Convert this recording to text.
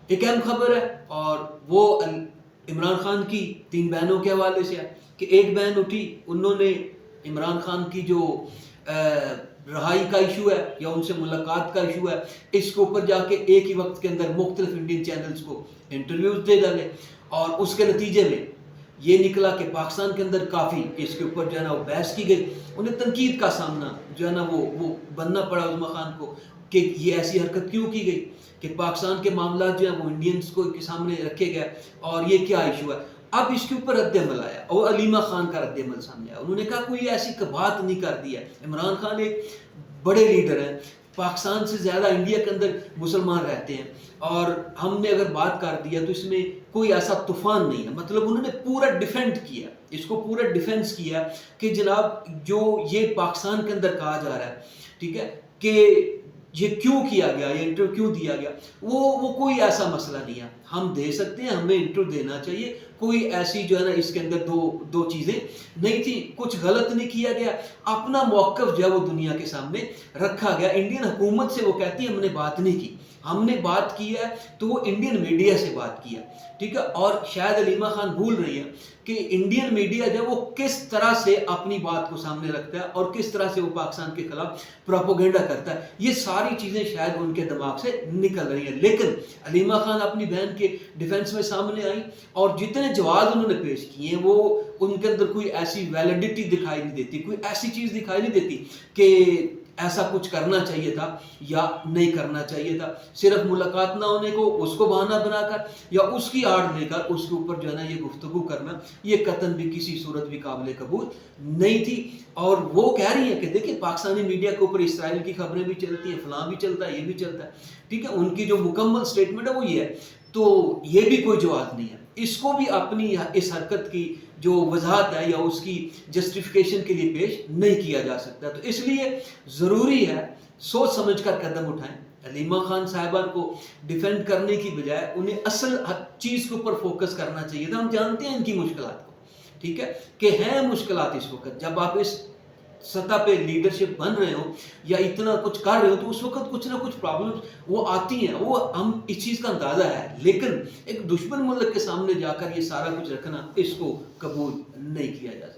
ایک اہم خبر ہے اور وہ عمران خان کی 3 بہنوں کے حوالے سے ہے کہ ایک بہن اٹھی، انہوں نے عمران خان کی جو رہائی کا ایشو ہے یا ان سے ملاقات کا ایشو ہے، اس کے اوپر جا کے ایک ہی وقت کے اندر مختلف انڈین چینلز کو انٹرویوز دے ڈالے، اور اس کے نتیجے میں یہ نکلا کہ پاکستان کے اندر کافی اس کے اوپر جو ہے نا وہ بحث کی گئی، انہیں تنقید کا سامنا جو ہے نا وہ بننا پڑا عظمیٰ خان کو کہ یہ ایسی حرکت کیوں کی گئی کہ پاکستان کے معاملات جو ہیں وہ انڈینز کو کے سامنے رکھے گئے اور یہ کیا ایشو ہے۔ اب اس کے اوپر رد عمل آیا اور علیمہ خان کا رد عمل سامنے آیا، انہوں نے کہا کوئی ایسی بات نہیں کر دی ہے، عمران خان ایک بڑے لیڈر ہیں، پاکستان سے زیادہ انڈیا کے اندر مسلمان رہتے ہیں، اور ہم نے اگر بات کر دیا تو اس میں کوئی ایسا طوفان نہیں ہے۔ مطلب انہوں نے پورا ڈیفینڈ کیا، اس کو پورا ڈیفینس کیا کہ جناب جو یہ پاکستان کے اندر کہا جا رہا ہے، ٹھیک ہے، کہ یہ کیوں کیا گیا، یہ انٹرویو کیوں دیا گیا، وہ کوئی ایسا مسئلہ نہیں ہے، ہم دے سکتے ہیں، ہمیں انٹرویو دینا چاہیے، کوئی ایسی جو ہے نا اس کے اندر دو چیزیں نہیں تھی، کچھ غلط نہیں کیا گیا، اپنا موقف جو ہے وہ دنیا کے سامنے رکھا گیا۔ انڈین حکومت سے وہ کہتی ہے ہم نے بات نہیں کی، ہم نے بات کی ہے تو وہ انڈین میڈیا سے بات کی ہے، ٹھیک ہے، اور شاید علیمہ خان بھول رہی ہے کہ انڈین میڈیا جو ہے وہ کس طرح سے اپنی بات کو سامنے رکھتا ہے اور کس طرح سے وہ پاکستان کے خلاف پروپیگنڈا کرتا ہے، یہ ساری چیزیں شاید ان کے دماغ سے نکل رہی ہیں۔ لیکن علیمہ خان اپنی بہن کے ڈیفنس میں سامنے آئی اور جتنے جواز انہوں نے پیش کیے ہیں وہ ان کے اندر کوئی ایسی ویلڈیٹی دکھائی نہیں دیتی، کوئی ایسی چیز دکھائی نہیں دیتی کہ ایسا کچھ کرنا چاہیے تھا یا نہیں کرنا چاہیے تھا، صرف ملاقات نہ ہونے کو اس کو بہانہ بنا کر یا اس کی آڑ لے کر اس کے اوپر جو ہے نا یہ گفتگو کرنا، یہ قطعاً بھی کسی صورت بھی قابل قبول نہیں تھی۔ اور وہ کہہ رہی ہیں کہ دیکھیں پاکستانی میڈیا کے اوپر اسرائیل کی خبریں بھی چلتی ہیں، فلاں بھی چلتا ہے، یہ بھی چلتا ہے، ٹھیک ہے، ان کی جو مکمل سٹیٹمنٹ ہے وہ یہ ہے، تو یہ بھی کوئی جواز نہیں ہے، اس کو بھی اپنی اس حرکت کی جو وضاحت ہے یا اس کی جسٹیفیکیشن کے لیے پیش نہیں کیا جا سکتا۔ تو اس لیے ضروری ہے سوچ سمجھ کر قدم اٹھائیں، علیمہ خان صاحبہ کو ڈیفینڈ کرنے کی بجائے انہیں اصل چیز کے اوپر فوکس کرنا چاہیے تھا۔ ہم جانتے ہیں ان کی مشکلات کو، ٹھیک ہے، کہ ہیں مشکلات اس وقت، جب آپ اس سطح پہ لیڈرشپ بن رہے ہو یا اتنا کچھ کر رہے ہو تو اس وقت کچھ نہ کچھ پرابلم وہ آتی ہیں، وہ ہم اس چیز کا اندازہ ہے، لیکن ایک دشمن ملک کے سامنے جا کر یہ سارا کچھ رکھنا اس کو قبول نہیں کیا جا سکتا۔